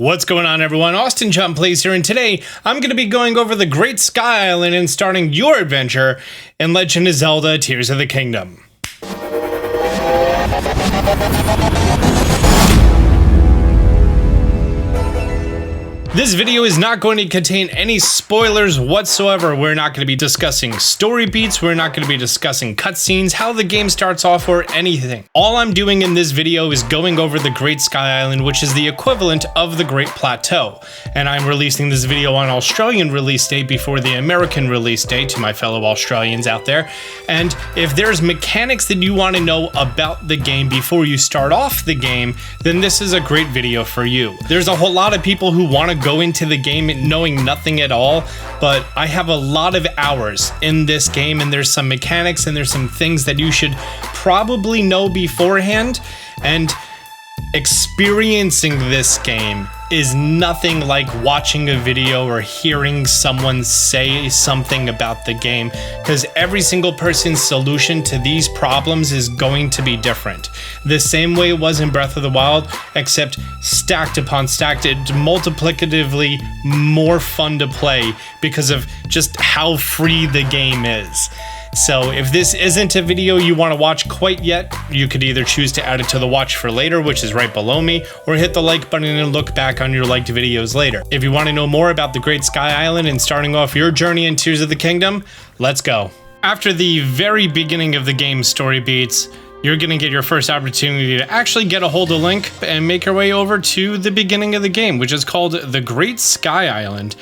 What's going on, everyone? Austin John Plays here, and today I'm going to be going over the Great Sky Island and starting your adventure in Legend of Zelda Tears of the Kingdom. This video is not going to contain any spoilers whatsoever. We're not going to be discussing story beats, we're not going to be discussing cutscenes, how the game starts off, or anything. All I'm doing in this video is going over the Great Sky Island, which is the equivalent of the Great Plateau. And I'm releasing this video on Australian release date before the American release date to my fellow Australians out there. And if there's mechanics that you want to know about the game before you start off the game, then this is a great video for you. There's a whole lot of people who want to go into the game knowing nothing at all, but I have a lot of hours in this game, and there's some mechanics and there's some things that you should probably know beforehand, and experiencing this game is nothing like watching a video or hearing someone say something about the game, because every single person's solution to these problems is going to be different. The same way it was in Breath of the Wild, except stacked upon stacked, it's multiplicatively more fun to play because of just how free the game is. So if this isn't a video you want to watch quite yet, you could either choose to add it to the watch for later, which is right below me, or hit the like button and look back on your liked videos later. If you want to know more about the Great Sky Island and starting off your journey in Tears of the Kingdom, let's go. After the very beginning of the game's story beats, you're going to get your first opportunity to actually get a hold of Link and make your way over to the beginning of the game, which is called the Great Sky Island,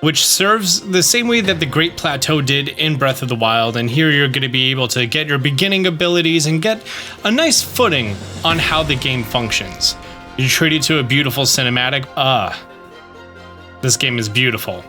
which serves the same way that the Great Plateau did in Breath of the Wild, and here you're going to be able to get your beginning abilities and get a nice footing on how the game functions. You're treated to a beautiful cinematic. This game is beautiful.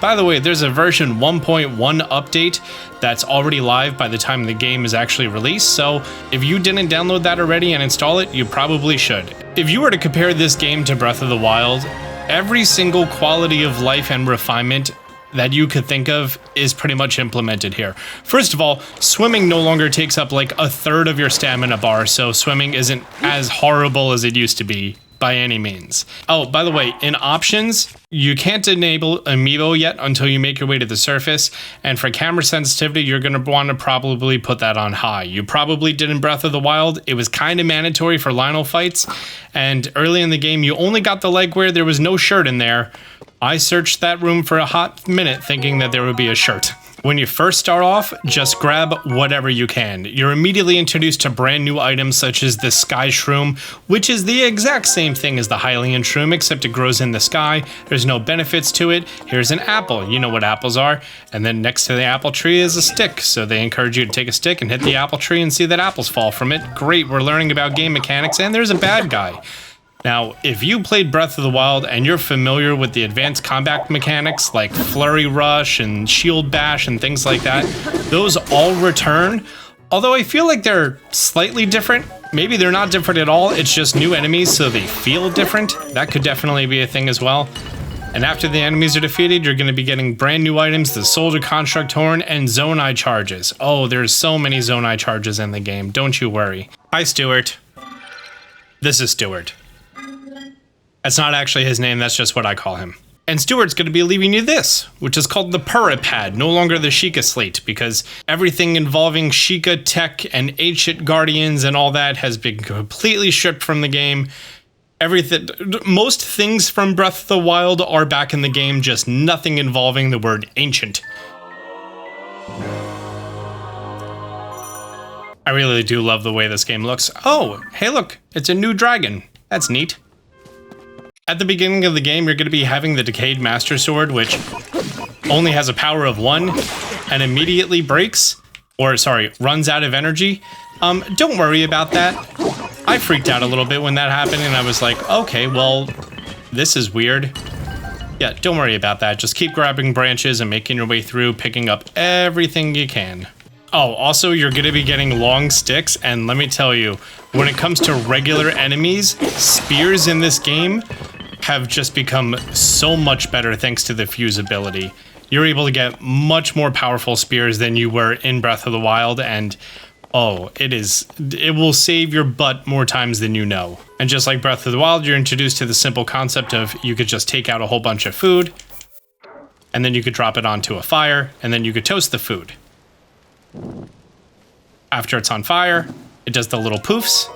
By the way, there's a version 1.1 update that's already live by the time the game is actually released, so if you didn't download that already and install it, you probably should. If you were to compare this game to Breath of the Wild, every single quality of life and refinement that you could think of is pretty much implemented here. First of all, swimming no longer takes up like a third of your stamina bar, so swimming isn't as horrible as it used to be by any means. Oh, by the way, in options, you can't enable amiibo yet until you make your way to the surface, and for camera sensitivity, you're going to want to probably put that on high. You probably did in Breath of the Wild. It was kind of mandatory for Lionel fights, and early in the game, you only got the leg wear. There was no shirt in there. I searched that room for a hot minute thinking that there would be a shirt. When you first start off, just grab whatever you can. You're immediately introduced to brand new items such as the Sky Shroom, which is the exact same thing as the Hylian Shroom, except it grows in the sky. There's no benefits to it. Here's an apple. You know what apples are. And then next to the apple tree is a stick. So they encourage you to take a stick and hit the apple tree and see that apples fall from it. Great, we're learning about game mechanics, and there's a bad guy. Now, if you played Breath of the Wild and you're familiar with the advanced combat mechanics like Flurry Rush and Shield Bash and things like that, those all return. Although I feel like they're slightly different. Maybe they're not different at all, it's just new enemies so they feel different. That could definitely be a thing as well. And after the enemies are defeated, you're going to be getting brand new items, the Soldier Construct Horn and Zonai Charges. Oh, there's so many Zonai Charges in the game, don't you worry. Hi, Stuart. This is Stuart. That's not actually his name, that's just what I call him. And Stuart's going to be leaving you this, which is called the Pura Pad, no longer the Sheikah Slate, because everything involving Sheikah tech and ancient guardians and all that has been completely stripped from the game. Most things from Breath of the Wild are back in the game, just nothing involving the word ancient. I really do love the way this game looks. Oh, hey look, it's a new dragon. That's neat. At the beginning of the game, you're going to be having the Decayed Master Sword, which only has a power of 1 and immediately breaks, or sorry, runs out of energy. Don't worry about that. I freaked out a little bit when that happened, and I was like, okay, well, this is weird. Yeah, don't worry about that. Just keep grabbing branches and making your way through, picking up everything you can. Oh, also, you're going to be getting long sticks, and let me tell you, when it comes to regular enemies, spears in this game have just become so much better thanks to the fuse ability. You're able to get much more powerful spears than you were in Breath of the Wild, and oh, it will save your butt more times than you know. And just like Breath of the Wild, you're introduced to the simple concept of you could just take out a whole bunch of food, and then you could drop it onto a fire, and then you could toast the food. After it's on fire, it does the little poofs.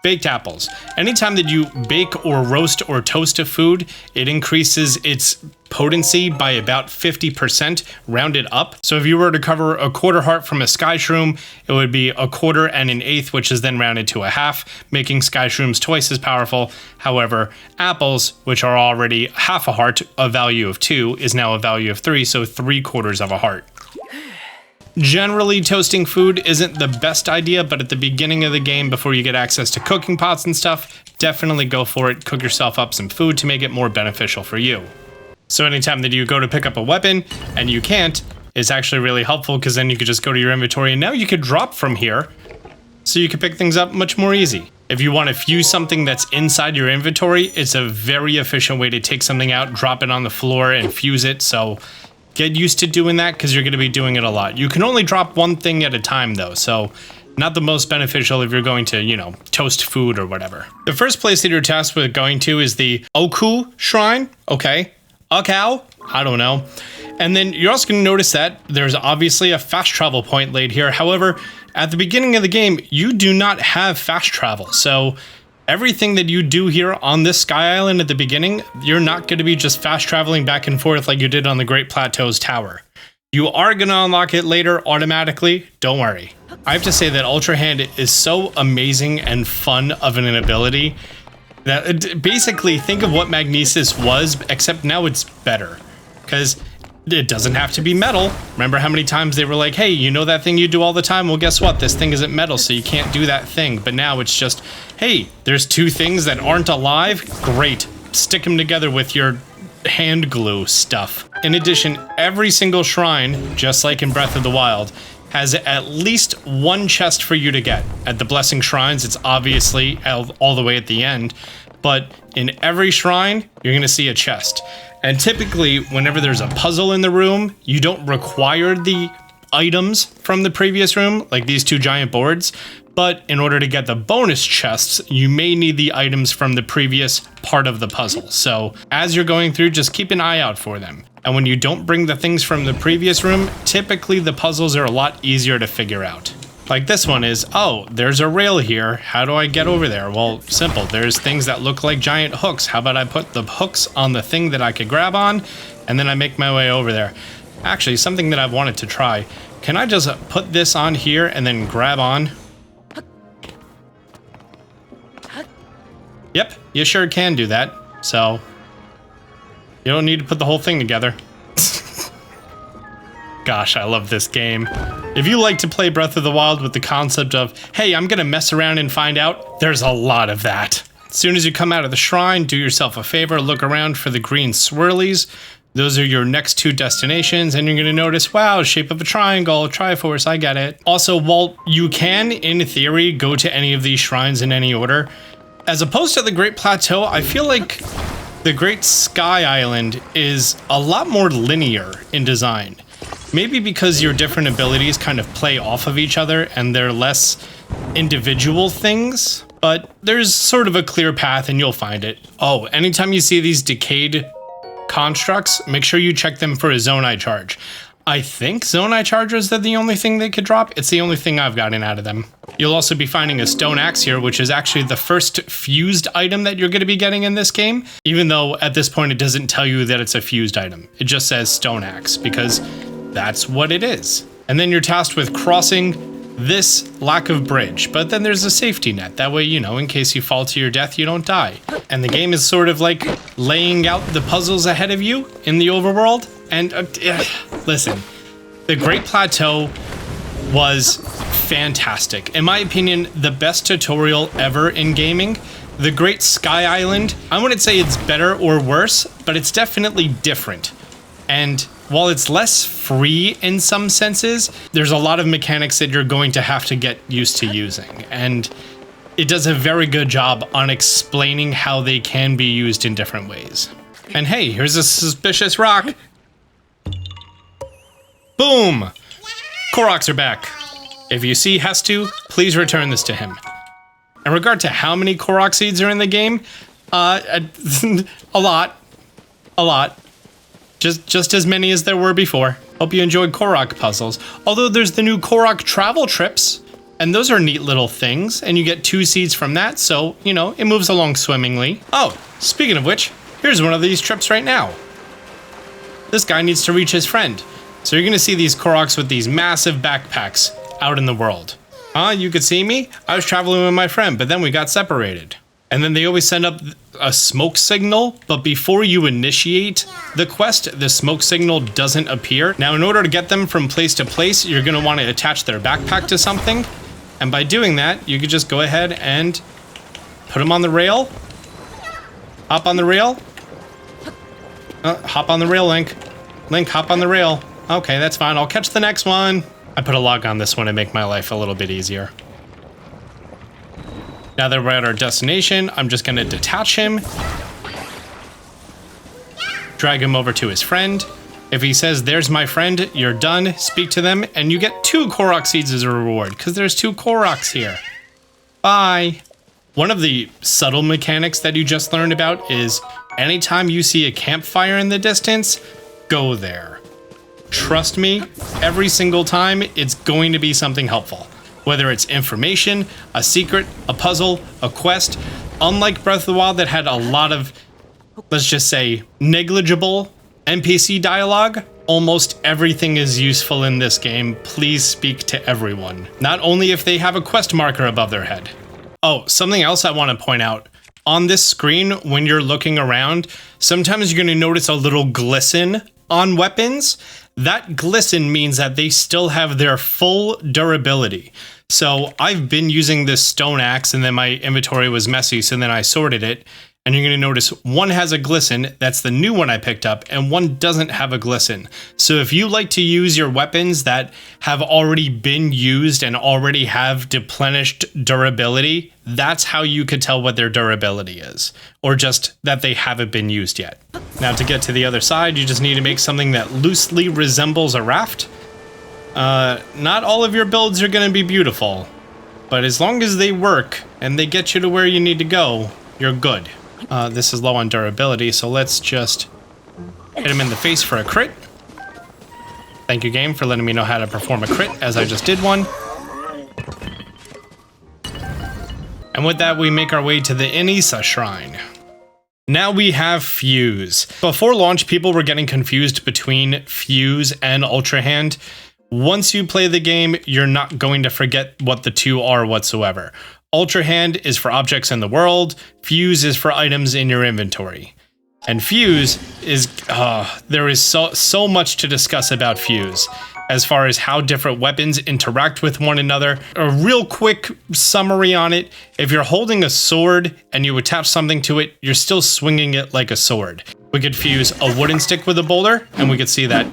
Baked apples. Anytime that you bake or roast or toast a food, it increases its potency by about 50%, rounded up. So if you were to cover a quarter heart from a sky shroom, it would be a quarter and an eighth, which is then rounded to a half, making sky shrooms twice as powerful. However, apples, which are already half a heart, a value of 2, is now a value of 3, so 3/4 of a heart. Generally, toasting food isn't the best idea, but at the beginning of the game, before you get access to cooking pots and stuff, definitely go for it. Cook yourself up some food to make it more beneficial for you. So anytime that you go to pick up a weapon and you can't, it's actually really helpful because then you could just go to your inventory and now you could drop from here so you can pick things up much more easy. If you want to fuse something that's inside your inventory, it's a very efficient way to take something out, drop it on the floor and fuse it. So get used to doing that because you're going to be doing it a lot. You can only drop one thing at a time though, so not the most beneficial if you're going to, you know, toast food or whatever. The first place that you're tasked with going to is the Ukouh shrine. Okay. Ukouh? I don't know. And then you're also going to notice that there's obviously a fast travel point laid here. However, at the beginning of the game, you do not have fast travel. So everything that you do here on this Sky Island at the beginning, you're not going to be just fast traveling back and forth like you did on the Great Plateaus Tower. You are going to unlock it later automatically, don't worry. I have to say that Ultra Hand is so amazing and fun of an ability that basically think of what Magnesis was, except now it's better. Because it doesn't have to be metal. Remember how many times they were like, hey, you know that thing you do all the time? Well, guess what? This thing isn't metal, so you can't do that thing. But now it's just, hey, there's two things that aren't alive? Great. Stick them together with your hand glue stuff. In addition, every single shrine, just like in Breath of the Wild, has at least one chest for you to get. At the Blessing Shrines, it's obviously all the way at the end. But in every shrine, you're going to see a chest. And typically, whenever there's a puzzle in the room, you don't require the items from the previous room, like these two giant boards. But in order to get the bonus chests, you may need the items from the previous part of the puzzle. So as you're going through, just keep an eye out for them. And when you don't bring the things from the previous room, typically the puzzles are a lot easier to figure out. Like this one is, oh, there's a rail here. How do I get over there? Well, simple. There's things that look like giant hooks. How about I put the hooks on the thing that I could grab on, and then I make my way over there. Actually, something that I've wanted to try. Can I just put this on here and then grab on? Yep, you sure can do that. So, you don't need to put the whole thing together. Gosh, I love this game. If you like to play Breath of the Wild with the concept of, hey, I'm gonna mess around and find out, there's a lot of that. As soon as you come out of the shrine, do yourself a favor, look around for the green swirlies. Those are your next two destinations, and you're gonna notice, wow, shape of a triangle, Triforce, I get it. Also, while you can, in theory, go to any of these shrines in any order, as opposed to the Great Plateau, I feel like the Great Sky Island is a lot more linear in design. Maybe because your different abilities kind of play off of each other and they're less individual things, but there's sort of a clear path and you'll find it. Oh, anytime you see these decayed constructs, make sure you check them for a Zonai charge. I think Zonai charges are the only thing they could drop. It's the only thing I've gotten out of them. You'll also be finding a stone axe here, which is actually the first fused item that you're going to be getting in this game, even though at this point it doesn't tell you that it's a fused item. It just says stone axe because that's what it is. And then you're tasked with crossing this lack of bridge, but then there's a safety net. That way, you know, in case you fall to your death, you don't die. And the game is sort of like laying out the puzzles ahead of you in the overworld. And listen, the Great Plateau was fantastic. In my opinion, the best tutorial ever in gaming. The Great Sky Island, I wouldn't say it's better or worse, but it's definitely different. And while it's less free in some senses, there's a lot of mechanics that you're going to have to get used to using. And it does a very good job on explaining how they can be used in different ways. And hey, here's a suspicious rock. Boom! Koroks are back. If you see Hestu, please return this to him. In regard to how many Korok seeds are in the game, a lot. Just as many as there were before. Hope you enjoyed Korok puzzles. Although there's the new Korok travel trips, and those are neat little things, and you get 2 seeds from that, so, you know, it moves along swimmingly. Oh, speaking of which, here's one of these trips right now. This guy needs to reach his friend. So you're gonna see these Koroks with these massive backpacks out in the world. You could see me? I was traveling with my friend, but then we got separated. And then they always send up a smoke signal, but before you initiate the quest, the smoke signal doesn't appear. Now, in order to get them from place to place, you're gonna wanna attach their backpack to something. And by doing that, you could just go ahead and put them on the rail. Hop on the rail. Hop on the rail, Link. Link, hop on the rail. Okay, that's fine. I'll catch the next one. I put a log on this one to make my life a little bit easier. Now that we're at our destination, I'm just going to detach him. Drag him over to his friend. If he says, there's my friend, you're done. Speak to them, and you get 2 Korok seeds as a reward, because there's 2 Koroks here. Bye. One of the subtle mechanics that you just learned about is anytime you see a campfire in the distance, go there. Trust me, every single time, it's going to be something helpful. Whether it's information, a secret, a puzzle, a quest. Unlike Breath of the Wild that had a lot of, let's just say, negligible NPC dialogue, almost everything is useful in this game. Please speak to everyone. Not only if they have a quest marker above their head. Oh, something else I want to point out. On this screen, when you're looking around, sometimes you're going to notice a little glisten on weapons. That glisten means that they still have their full durability. So I've been using this stone axe and then my inventory was messy, so then I sorted it. And you're going to notice one has a glisten, that's the new one I picked up, and one doesn't have a glisten. So if you like to use your weapons that have already been used and already have deplenished durability, that's how you could tell what their durability is, or just that they haven't been used yet. Now to get to the other side, you just need to make something that loosely resembles a raft. Not all of your builds are going to be beautiful, but as long as they work and they get you to where you need to go, you're good. This is low on durability, so let's just hit him in the face for a crit. Thank you, game, for letting me know how to perform a crit, as I just did one. And with that, we make our way to the Inisa Shrine. Now we have Fuse. Before launch, people were getting confused between Fuse and Ultra Hand. Once you play the game, you're not going to forget what the two are whatsoever. Ultra Hand is for objects in the world, Fuse is for items in your inventory. And Fuse is, there is so much to discuss about Fuse, as far as how different weapons interact with one another. A real quick summary on it, if you're holding a sword and you attach something to it, you're still swinging it like a sword. We could fuse a wooden stick with a boulder, and we could see that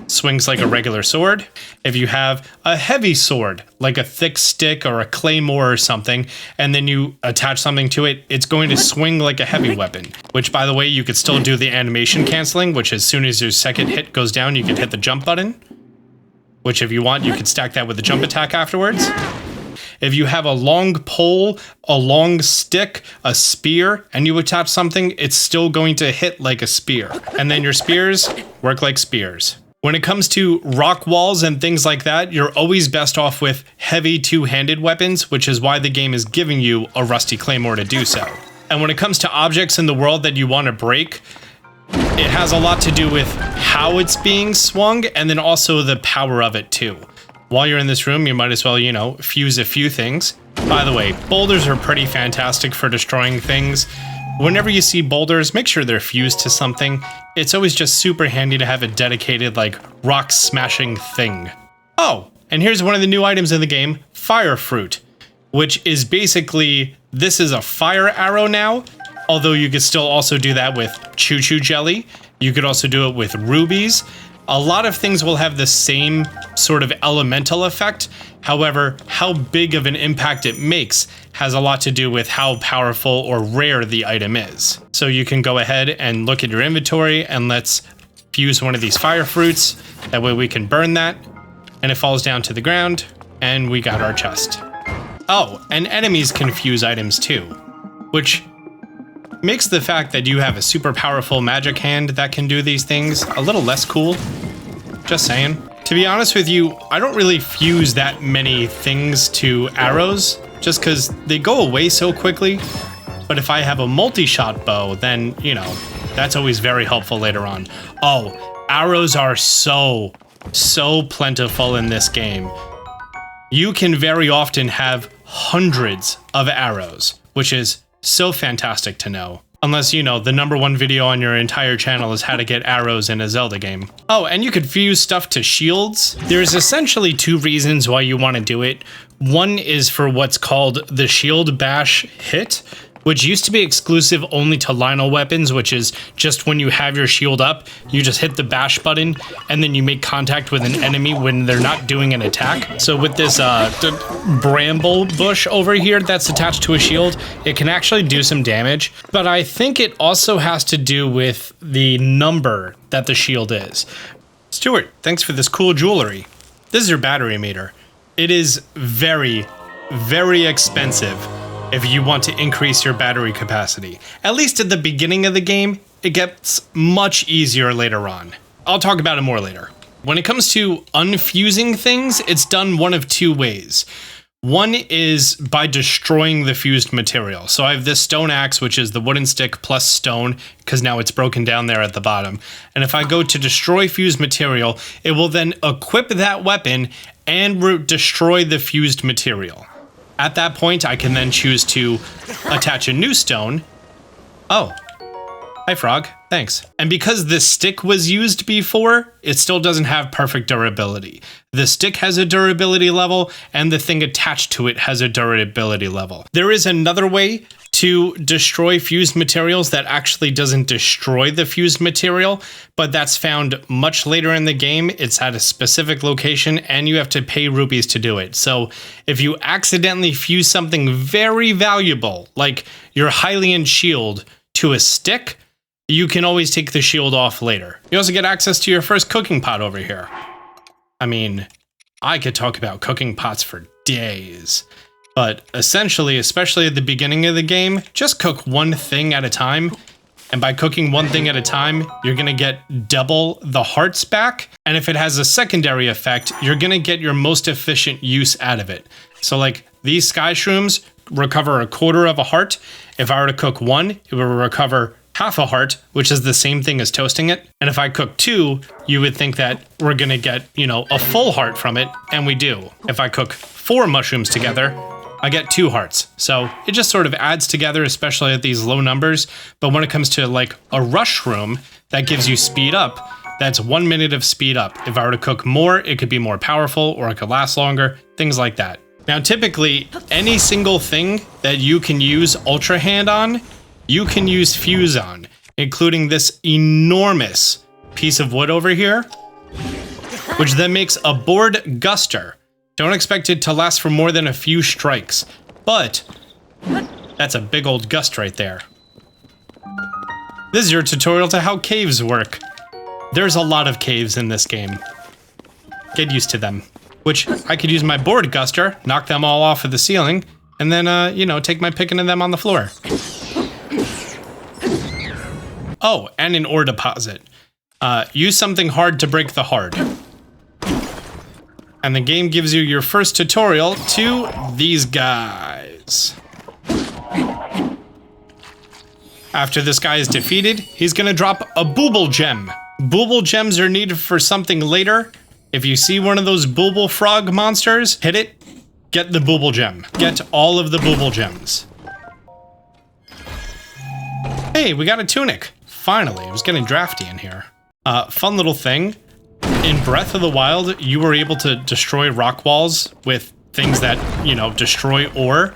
swings like a regular sword. If you have a heavy sword, like a thick stick or a claymore or something, and then you attach something to it, it's going to swing like a heavy weapon. Which, by the way, you could still do the animation canceling, which as soon as your second hit goes down, you can hit the jump button. Which, if you want, you could stack that with the jump attack afterwards. If you have a long pole, a long stick, a spear, and you attach something, it's still going to hit like a spear. And then your spears work like spears. When it comes to rock walls and things like that, you're always best off with heavy two-handed weapons, which is why the game is giving you a rusty claymore to do so. And when it comes to objects in the world that you want to break, it has a lot to do with how it's being swung and then also the power of it too. While you're in this room, you might as well, you know, fuse a few things. By the way, boulders are pretty fantastic for destroying things. Whenever you see boulders, make sure they're fused to something. It's always just super handy to have a dedicated, like, rock smashing thing. Oh, and here's one of the new items in the game, Fire Fruit, which is basically, this is a fire arrow now, although you could still also do that with choo-choo jelly. You could also do it with rubies. A lot of things will have the same sort of elemental effect. However, how big of an impact it makes has a lot to do with how powerful or rare the item is. So you can go ahead and look at your inventory and let's fuse one of these fire fruits. That way we can burn that and it falls down to the ground and we got our chest. Oh, and enemies can fuse items too, which makes the fact that you have a super powerful magic hand that can do these things a little less cool. Just saying. To be honest with you, I don't really fuse that many things to arrows, just because they go away so quickly. But if I have a multi-shot bow, then, you know, that's always very helpful later on. Oh, arrows are so plentiful in this game. You can very often have hundreds of arrows, which is so fantastic to know. Unless, you know, the #1 video on your entire channel is how to get arrows in a Zelda game. Oh, and you could fuse stuff to shields. There's essentially 2 reasons why you want to do it. One is for what's called the shield bash hit, which used to be exclusive only to Lionel weapons, which is just when you have your shield up, you just hit the bash button, and then you make contact with an enemy when they're not doing an attack. So with this bramble bush over here that's attached to a shield, it can actually do some damage, but I think it also has to do with the number that the shield is. Stuart, thanks for this cool jewelry. This is your battery meter. It is very, very expensive if you want to increase your battery capacity. At least at the beginning of the game, it gets much easier later on. I'll talk about it more later. When it comes to unfusing things, it's done one of 2 ways. One is by destroying the fused material. So I have this stone axe, which is the wooden stick plus stone, because now it's broken down there at the bottom. And if I go to destroy fused material, it will then equip that weapon and destroy the fused material. At that point, I can then choose to attach a new stone. Oh, hi frog, thanks. And because the stick was used before, it still doesn't have perfect durability. The stick has a durability level, and the thing attached to it has a durability level. There is another way to destroy fused materials that actually doesn't destroy the fused material, but that's found much later in the game. It's at a specific location, and you have to pay rupees to do it. So if you accidentally fuse something very valuable, like your Hylian shield, to a stick, you can always take the shield off later. You also get access to your first cooking pot over here. I mean, I could talk about cooking pots for days. But essentially, especially at the beginning of the game, just cook one thing at a time. And by cooking one thing at a time, you're gonna get double the hearts back. And if it has a secondary effect, you're gonna get your most efficient use out of it. So like these sky shrooms recover 1/4 of a heart. If I were to cook one, it would recover half a heart, which is the same thing as toasting it. And if I cook 2, you would think that we're gonna get, you know, a full heart from it, and we do. If I cook 4 mushrooms together, I get 2 hearts. So it just sort of adds together, especially at these low numbers. But when it comes to like a rush room that gives you speed up, that's 1 minute of speed up. If I were to cook more, it could be more powerful, or it could last longer, things like that. Now, typically, any single thing that you can use Ultra Hand on, you can use Fuse on, including this enormous piece of wood over here, which then makes a board guster. Don't expect it to last for more than a few strikes, but that's a big old gust right there. This is your tutorial to how caves work. There's a lot of caves in this game. Get used to them. Which I could use my board guster, knock them all off of the ceiling, and then, you know, take my picking of them on the floor. Oh, and an ore deposit. Use something hard to break the hard. And the game gives you your first tutorial to these guys. After this guy is defeated, he's gonna drop a booble gem. Booble gems are needed for something later. If you see one of those booble frog monsters, hit it, get the booble gem. Get all of the booble gems. Hey, we got a tunic. Finally, it was getting drafty in here. Fun little thing. In Breath of the Wild, you were able to destroy rock walls with things that, you know, destroy ore.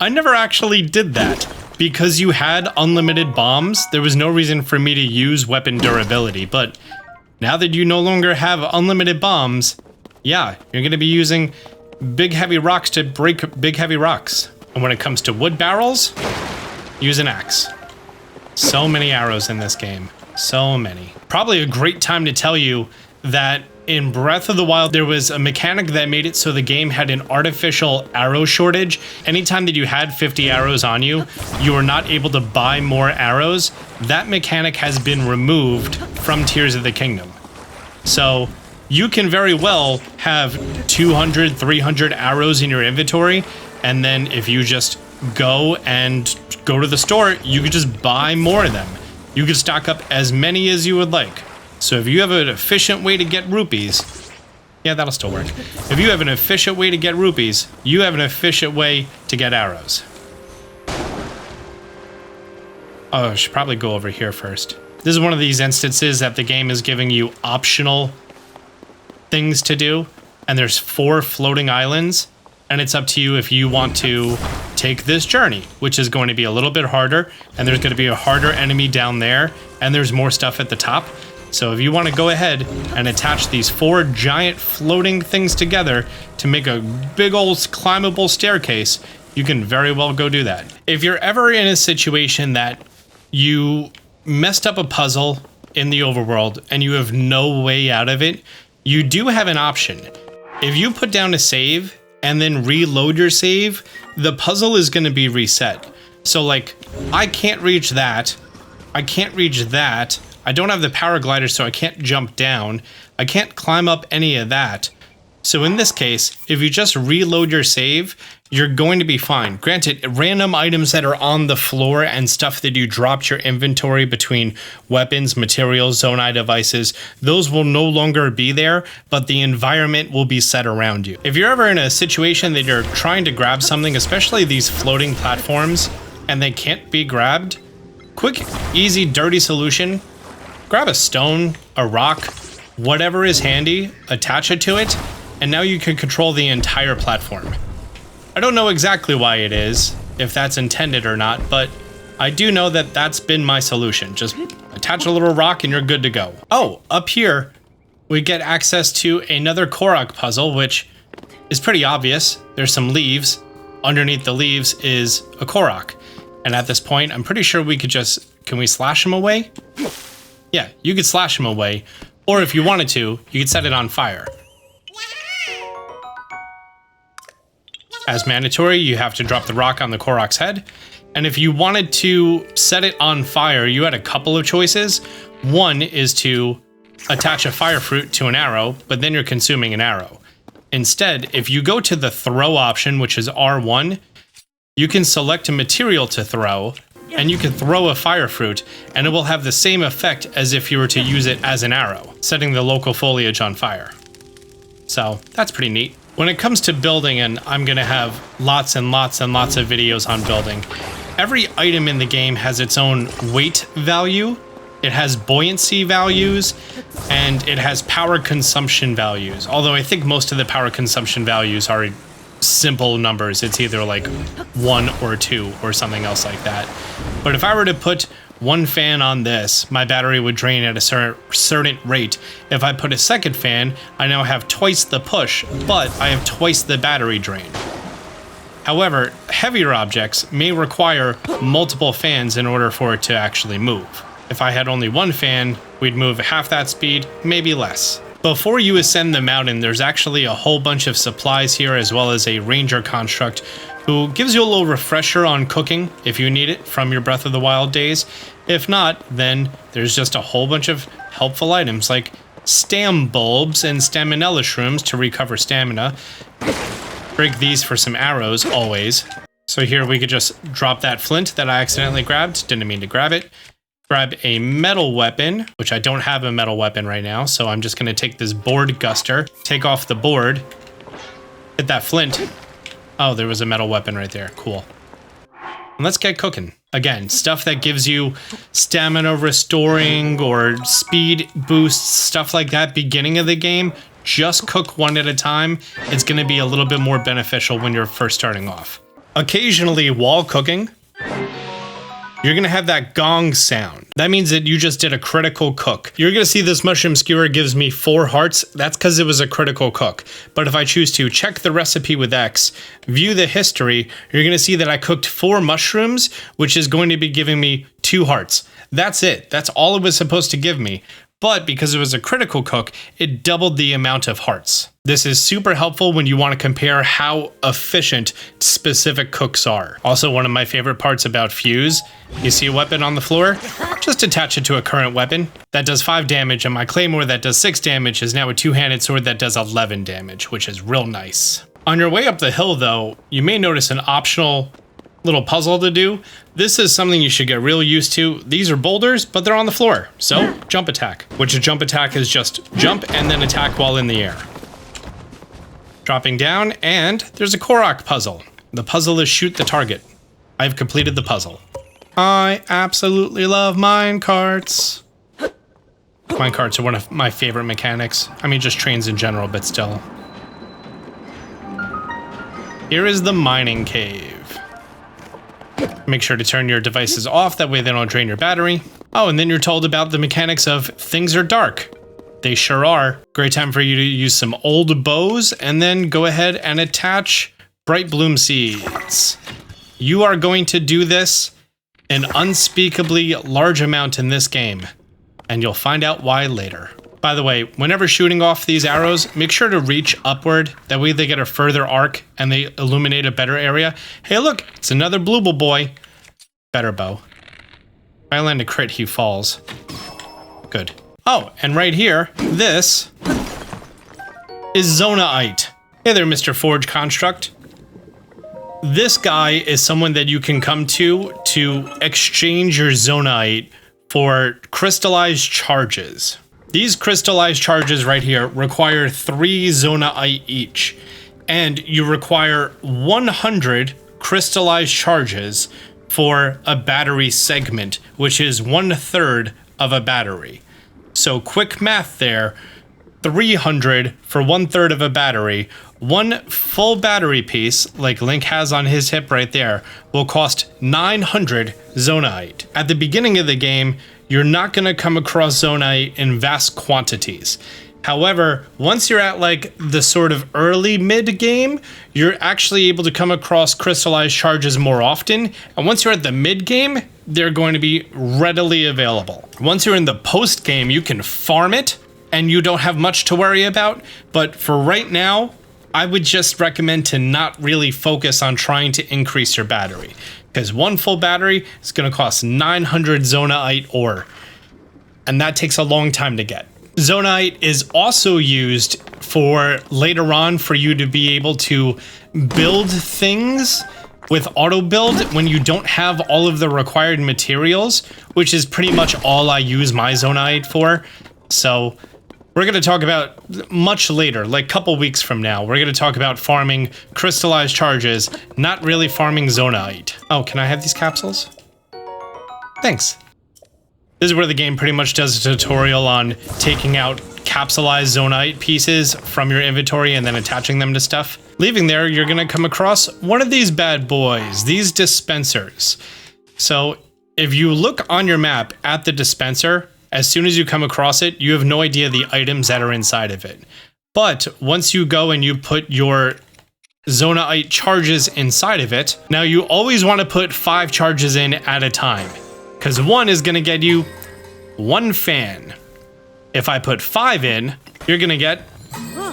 I never actually did that. Because you had unlimited bombs, there was no reason for me to use weapon durability, but now that you no longer have unlimited bombs, yeah, you're gonna be using big heavy rocks to break big heavy rocks. And when it comes to wood barrels, use an axe. So many arrows in this game, so many. Probably a great time to tell you that in Breath of the Wild, there was a mechanic that made it so the game had an artificial arrow shortage. Anytime that you had 50 arrows on you, you were not able to buy more arrows. That mechanic has been removed from Tears of the Kingdom. So you can very well have 200, 300 arrows in your inventory, and then if you just go to the store, you could just buy more of them. You could stock up as many as you would like. So if you have an efficient way to get rupees, yeah, that'll still work. If you have an efficient way to get rupees, you have an efficient way to get arrows. Oh, I should probably go over here first. This is one of these instances that the game is giving you optional things to do, and there's 4 floating islands, and it's up to you if you want to take this journey, which is going to be a little bit harder, and there's going to be a harder enemy down there, and there's more stuff at the top. So if you want to go ahead and attach these 4 giant floating things together to make a big old climbable staircase, you can very well go do that. If you're ever in a situation that you messed up a puzzle in the overworld and you have no way out of it, you do have an option. If you put down a save and then reload your save, the puzzle is going to be reset. So like, I can't reach that. I can't reach that. I don't have the paraglider, so I can't jump down. I can't climb up any of that. So in this case, if you just reload your save, you're going to be fine. Granted, random items that are on the floor and stuff that you dropped your inventory between weapons, materials, zonai devices, those will no longer be there, but the environment will be set around you. If you're ever in a situation that you're trying to grab something, especially these floating platforms, and they can't be grabbed, quick, easy, dirty solution: grab a stone, a rock, whatever is handy, attach it to it, and now you can control the entire platform. I don't know exactly why it is, if that's intended or not, but I do know that that's been my solution. Just attach a little rock and you're good to go. Oh, up here, we get access to another Korok puzzle, which is pretty obvious. There's some leaves. Underneath the leaves is a Korok. And at this point, I'm pretty sure we could just, can we slash him away? Yeah, you could slash him away, or if you wanted to, you could set it on fire. As mandatory, you have to drop the rock on the Korok's head, and if you wanted to set it on fire, you had a couple of choices. One is to attach a fire fruit to an arrow, but then you're consuming an arrow. Instead, if you go to the throw option, which is R1, you can select a material to throw, and you can throw a fire fruit, and it will have the same effect as if you were to use it as an arrow, setting the local foliage on fire. So that's pretty neat. When it comes to building, and I'm gonna have lots and lots and lots of videos on building, every item in the game has its own weight value, it has buoyancy values, and it has power consumption values. Although I think most of the power consumption values are simple numbers. It's either like 1 or 2 or something else like that. But if I were to put 1 fan on this, my battery would drain at a certain rate. If I put a second fan, I now have twice the push, but I have twice the battery drain. However, heavier objects may require multiple fans in order for it to actually move. If I had only 1 fan, we'd move half that speed, maybe less. Before you ascend the mountain, there's actually a whole bunch of supplies here, as well as a ranger construct who gives you a little refresher on cooking if you need it from your Breath of the Wild days. If not, then there's just a whole bunch of helpful items like stam bulbs and staminella shrooms to recover stamina. Break these for some arrows, always. So here we could just drop that flint that I accidentally grabbed. Didn't mean to grab it. Grab a metal weapon, which I don't have a metal weapon right now, so I'm just gonna take this board guster, take off the board, hit that flint. Oh, there was a metal weapon right there. Cool. And let's get cooking. Again, stuff that gives you stamina restoring or speed boosts, stuff like that, beginning of the game, just cook one at a time. It's gonna be a little bit more beneficial when you're first starting off. Occasionally, while cooking, you're gonna have that gong sound. That means that you just did a critical cook. You're gonna see this mushroom skewer gives me 4 hearts. That's because it was a critical cook. But if I choose to check the recipe with X, view the history, you're gonna see that I cooked 4 mushrooms, which is going to be giving me 2 hearts. That's it. That's all it was supposed to give me. but because it was a critical cook, it doubled the amount of hearts. This is super helpful when you want to compare how efficient specific cooks are. Also, one of my favorite parts about Fuse, you see a weapon on the floor? Just attach it to a current weapon. That does 5 damage, and my Claymore that does 6 damage is now a two-handed sword that does 11 damage, which is real nice. On your way up the hill though, you may notice an optional little puzzle to do. This is something you should get real used to. These are boulders, but they're on the floor. So, jump attack. Which a jump attack is just jump and then attack while in the air. Dropping down, and there's a Korok puzzle. The puzzle is shoot the target. I've completed the puzzle. I absolutely love minecarts. Minecarts are one of my favorite mechanics. I mean, just trains in general, but still. Here is the mining cave. Make sure to turn your devices off, that way they don't drain your battery. Oh, and then you're told about the mechanics of things are dark. They sure are. Great time for you to use some old bows, and then go ahead and attach bright bloom seeds. You are going to do this an unspeakably large amount in this game, and you'll find out why later. By the way, whenever shooting off these arrows, make sure to reach upward. That way they get a further arc and they illuminate a better area. Hey look, it's another Blooble boy. Better bow. If I land a crit, he falls. Good. Oh, and right here, this is Zonaite. Hey there, Mr. Forge Construct. This guy is someone that you can come to exchange your Zonaite for crystallized charges. These crystallized charges right here require 3 Zonaite each, and you require 100 crystallized charges for a battery segment, which is 1/3 of a battery. So quick math there, 300 for 1/3 of a battery. One full battery piece, like Link has on his hip right there, will cost 900 Zonaite. At the beginning of the game, you're not going to come across Zonaite in vast quantities. However, once you're at like the sort of early mid game, you're actually able to come across crystallized charges more often. And once you're at the mid game, they're going to be readily available. Once you're in the post game, you can farm it and you don't have much to worry about. But for right now, I would just recommend to not really focus on trying to increase your battery, because one full battery is going to cost 900 Zonaite ore, and that takes a long time to get. Zonaite is also used for later on for you to be able to build things with auto build when you don't have all of the required materials, which is pretty much all I use my Zonaite for. So we're going to talk about much later, like a couple weeks from now. We're going to talk about farming crystallized charges, not really farming Zonaite. Oh, can I have these capsules? Thanks. This is where the game pretty much does a tutorial on taking out capsulized Zonaite pieces from your inventory and then attaching them to stuff. Leaving there, you're going to come across one of these bad boys, these dispensers. So if you look on your map at the dispenser, as soon as you come across it, you have no idea the items that are inside of it. But once you go and you put your Zonaite charges inside of it, now you always want to put 5 charges in at a time, because 1 is going to get you 1 fan. If I put 5 in, you're going to get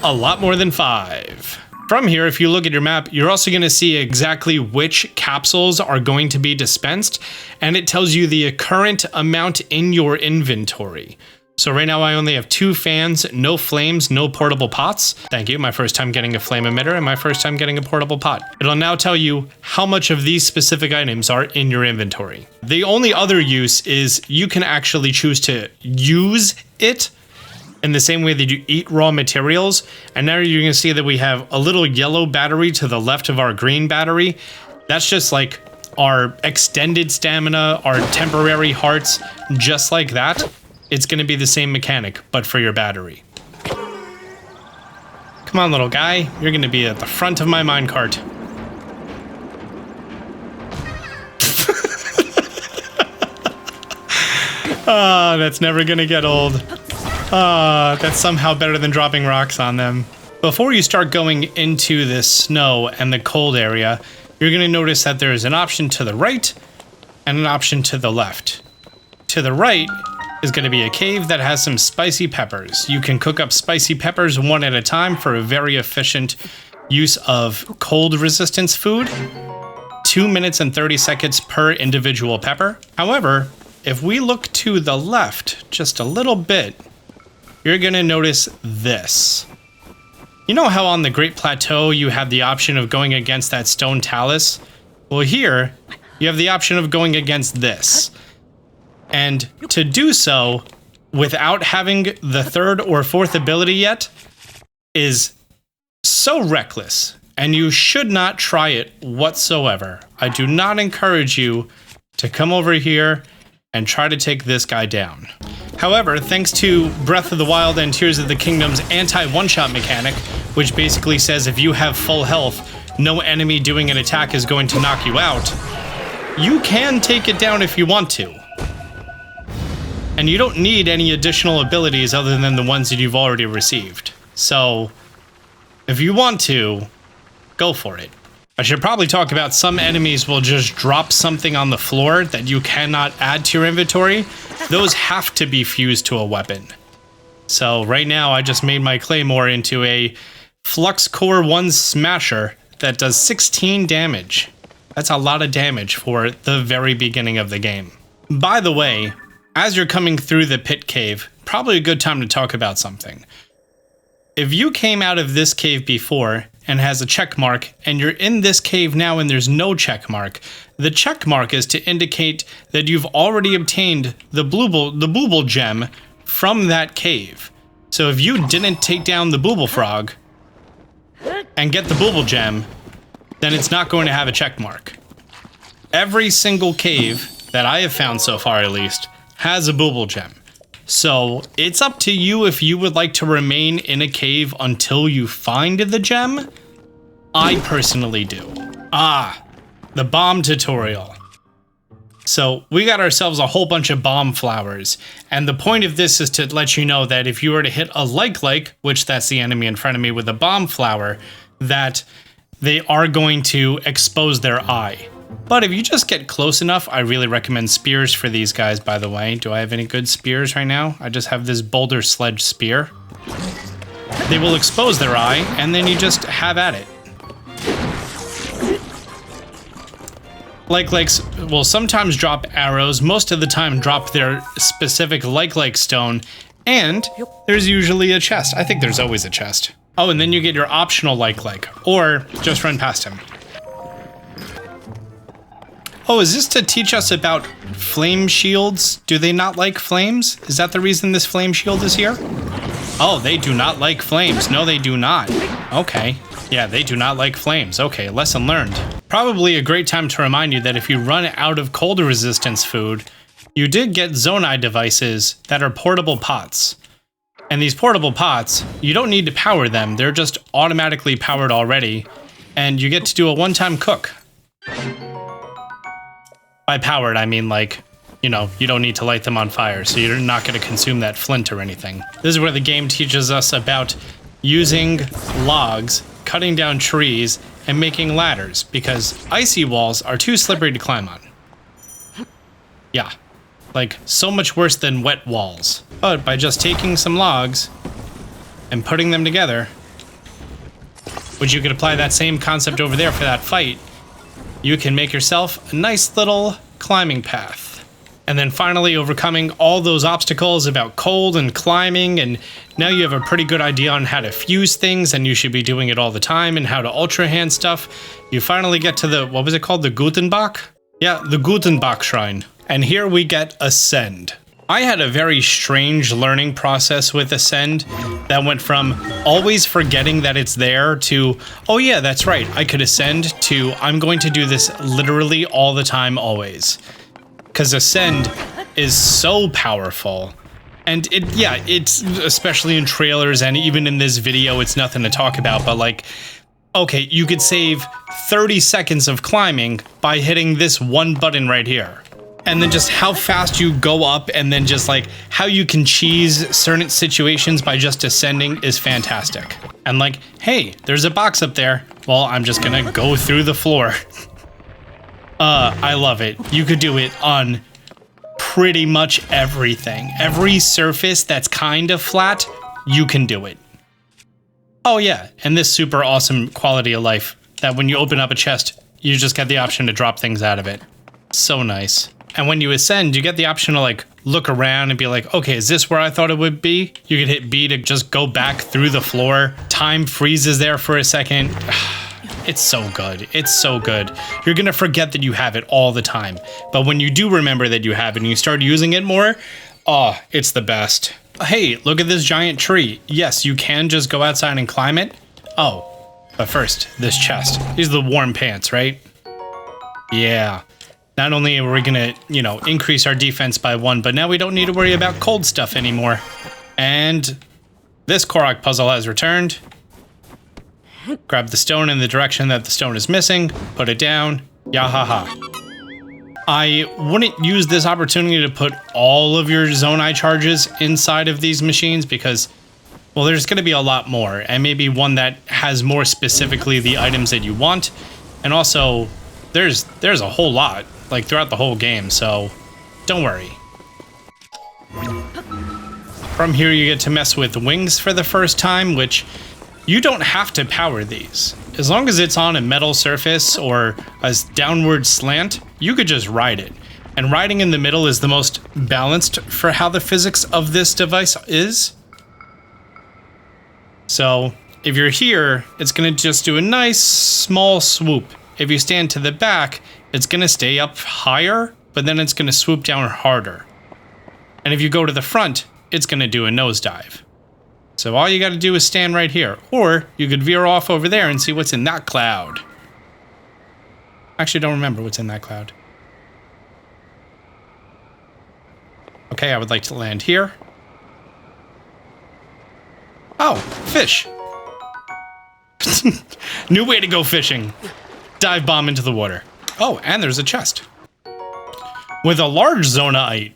a lot more than 5. From here, if you look at your map, you're also going to see exactly which capsules are going to be dispensed, and it tells you the current amount in your inventory. So right now I only have 2 fans, no flames, no portable pots. Thank you, my first time getting a flame emitter and my first time getting a portable pot. It'll now tell you how much of these specific items are in your inventory. The only other use is you can actually choose to use it in the same way that you eat raw materials. And now you're going to see that we have a little yellow battery to the left of our green battery. That's just like our extended stamina, our temporary hearts, just like that. It's going to be the same mechanic, but for your battery. Come on, little guy. You're going to be at the front of my minecart. That's never going to get old. That's somehow better than dropping rocks on them. Before you start going into the snow and the cold area, you're going to notice that there is an option to the right and an option to the left. To the right is going to be a cave that has some spicy peppers. You can cook up spicy peppers one at a time for a very efficient use of cold resistance food. 2 minutes and 30 seconds per individual pepper. However, if we look to the left just a little bit, you're going to notice this. You know how on the Great Plateau you have the option of going against that stone talus? Well, here you have the option of going against this. And to do so without having the third or fourth ability yet is so reckless, and you should not try it whatsoever. I do not encourage you to come over here and try to take this guy down. However, thanks to Breath of the Wild and Tears of the Kingdom's anti-one-shot mechanic, which basically says if you have full health, no enemy doing an attack is going to knock you out, you can take it down if you want to. And you don't need any additional abilities other than the ones that you've already received. So, if you want to, go for it. I should probably talk about some enemies will just drop something on the floor that you cannot add to your inventory. Those have to be fused to a weapon. So right now I just made my claymore into a Flux Core 1 Smasher that does 16 damage. That's a lot of damage for the very beginning of the game. By the way, as you're coming through the pit cave, probably a good time to talk about something. If you came out of this cave before and has a check mark, and you're in this cave now and there's no check mark, the check mark is to indicate that you've already obtained the Booble gem from that cave. So if you didn't take down the Booble frog and get the Booble gem, then it's not going to have a check mark. Every single cave that I have found so far, at least, has a Booble gem. So it's up to you if you would like to remain in a cave until you find the gem. I personally do. The bomb tutorial. So we got ourselves a whole bunch of bomb flowers, and the point of this is to let you know that if you were to hit a like, which that's the enemy in front of me with a bomb flower, that they are going to expose their eye. But if you just get close enough, I really recommend spears for these guys, by the way. Do I have any good spears right now? I just have this boulder sledge spear. They will expose their eye, and then you just have at it. Like will sometimes drop arrows, most of the time drop their specific like stone, and there's usually a chest. I think there's always a chest. Oh, and then you get your optional like, or just run past him. Oh, is this to teach us about flame shields? Do they not like flames? Is that the reason this flame shield is here? Oh, they do not like flames. No, they do not. Okay. Yeah, they do not like flames. Okay, lesson learned. Probably a great time to remind you that if you run out of cold resistance food, you did get Zonai devices that are portable pots. And these portable pots, you don't need to power them. They're just automatically powered already. And you get to do a one-time cook. By powered, I mean like, you know, you don't need to light them on fire, so you're not going to consume that flint or anything. This is where the game teaches us about using logs, cutting down trees, and making ladders, because icy walls are too slippery to climb on. Yeah, like so much worse than wet walls. But by just taking some logs and putting them together, which you could apply that same concept over there for that fight, you can make yourself a nice little climbing path. And then finally overcoming all those obstacles about cold and climbing, and now you have a pretty good idea on how to fuse things, and you should be doing it all the time, and how to ultra hand stuff. You finally get to the, what was it called, the Gutanbac? Yeah, the Gutanbac shrine. And here we get Ascend. I had a very strange learning process with Ascend that went from always forgetting that it's there to, oh yeah, that's right, I could ascend, to I'm going to do this literally all the time, always. Because Ascend is so powerful. And it's especially in trailers and even in this video, it's nothing to talk about, but like, okay, you could save 30 seconds of climbing by hitting this one button right here. And then just how fast you go up, and then just like how you can cheese certain situations by just ascending is fantastic. And like, hey, there's a box up there. Well, I'm just gonna go through the floor. I love it. You could do it on pretty much everything. Every surface that's kind of flat, you can do it. Oh yeah, and this super awesome quality of life that when you open up a chest, you just get the option to drop things out of it. So nice. And when you ascend, you get the option to like look around and be like, okay, is this where I thought it would be? You can hit B to just go back through the floor. Time freezes there for a second. It's so good. It's so good. You're gonna forget that you have it all the time. But when you do remember that you have it and you start using it more, oh, it's the best. Hey, look at this giant tree. Yes, you can just go outside and climb it. Oh, but first, this chest. These are the warm pants, right? Yeah. Not only are we gonna, increase our defense by 1, but now we don't need to worry about cold stuff anymore. And this Korok puzzle has returned. Grab the stone in the direction that the stone is missing, put it down, yahaha. I wouldn't use this opportunity to put all of your Zonai charges inside of these machines because, well, there's going to be a lot more, and maybe one that has more specifically the items that you want. And also, there's a whole lot, like throughout the whole game, so don't worry. From here, you get to mess with wings for the first time, which you don't have to power these. As long as it's on a metal surface or a downward slant, you could just ride it. And riding in the middle is the most balanced for how the physics of this device is. So if you're here, it's gonna just do a nice small swoop. If you stand to the back, it's gonna stay up higher, but then it's gonna swoop down harder. And if you go to the front, it's gonna do a nosedive. So all you gotta do is stand right here, or you could veer off over there and see what's in that cloud. Actually, don't remember what's in that cloud. Okay, I would like to land here. Oh, fish. New way to go fishing. Dive bomb into the water. Oh, and there's a chest. With a large Zonaite.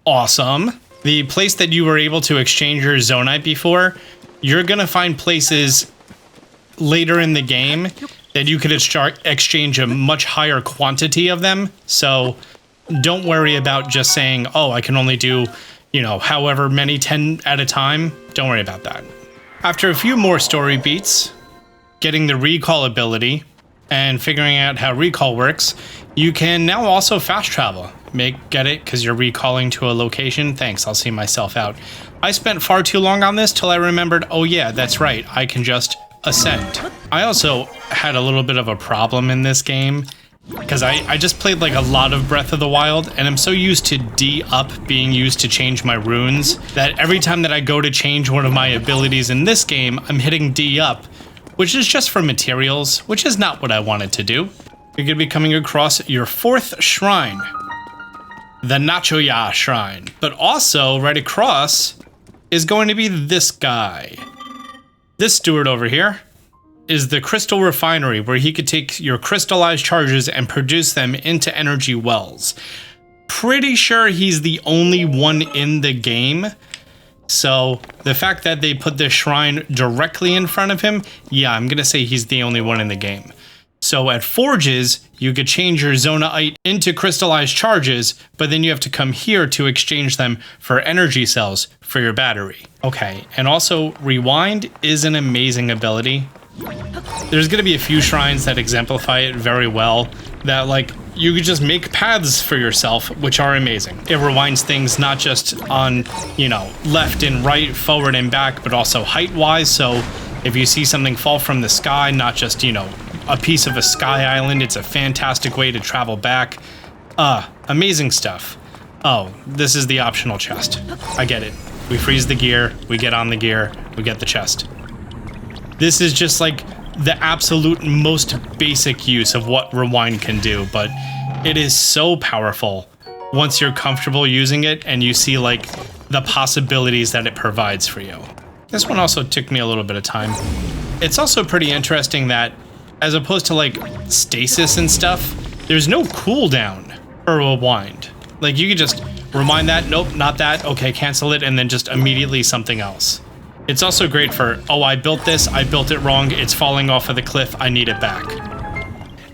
Awesome. The place that you were able to exchange your Zonite before, you're gonna find places later in the game that you could exchange a much higher quantity of them. So don't worry about just saying, oh, I can only do, however many, 10 at a time. Don't worry about that. After a few more story beats, getting the recall ability, and figuring out how recall works, you can now also fast travel. Get it? Because you're recalling to a location? Thanks, I'll see myself out. I spent far too long on this till I remembered, oh yeah, that's right, I can just ascend. I also had a little bit of a problem in this game, because I just played like a lot of Breath of the Wild, and I'm so used to D up being used to change my runes, that every time that I go to change one of my abilities in this game, I'm hitting D up, which is just for materials, which is not what I wanted to do. You're gonna be coming across your 4th shrine, the Nachoyah shrine. But also, right across is going to be this guy. This steward over here is the crystal refinery, where he could take your crystallized charges and produce them into energy wells. Pretty sure he's the only one in the game. So the fact that they put this shrine directly in front of him, yeah, I'm gonna say he's the only one in the game. So at Forges, you could change your Zonaite into crystallized charges, but then you have to come here to exchange them for energy cells for your battery. Okay, and also Rewind is an amazing ability. There's gonna be a few shrines that exemplify it very well, that like, you could just make paths for yourself, which are amazing. It rewinds things not just on, left and right, forward and back, but also height-wise, so if you see something fall from the sky, not just, a piece of a sky island, it's a fantastic way to travel back. Amazing stuff. Oh, this is the optional chest. I get it. We freeze the gear, we get on the gear, we get the chest. This is just like the absolute most basic use of what Rewind can do, but it is so powerful once you're comfortable using it and you see like the possibilities that it provides for you. This one also took me a little bit of time. It's also pretty interesting that as opposed to like stasis and stuff, there's no cooldown for Rewind. Like you could just rewind that, nope, not that, okay, cancel it, and then just immediately something else. It's also great for, oh, I built this, I built it wrong, it's falling off of the cliff, I need it back.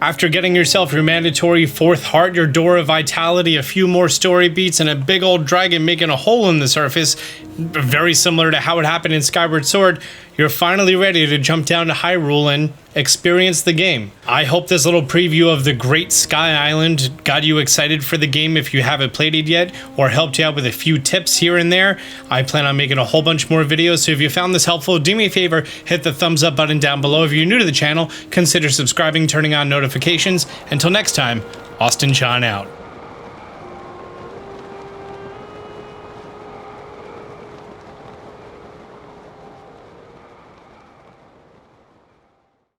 After getting yourself your mandatory 4th heart, your door of vitality, a few more story beats, and a big old dragon making a hole in the surface, very similar to how it happened in Skyward Sword, you're finally ready to jump down to Hyrule and experience the game. I hope this little preview of the Great Sky Island got you excited for the game if you haven't played it yet, or helped you out with a few tips here and there. I plan on making a whole bunch more videos, so if you found this helpful, do me a favor, hit the thumbs up button down below. If you're new to the channel, consider subscribing, turning on notifications. Until next time, Austin Chan out.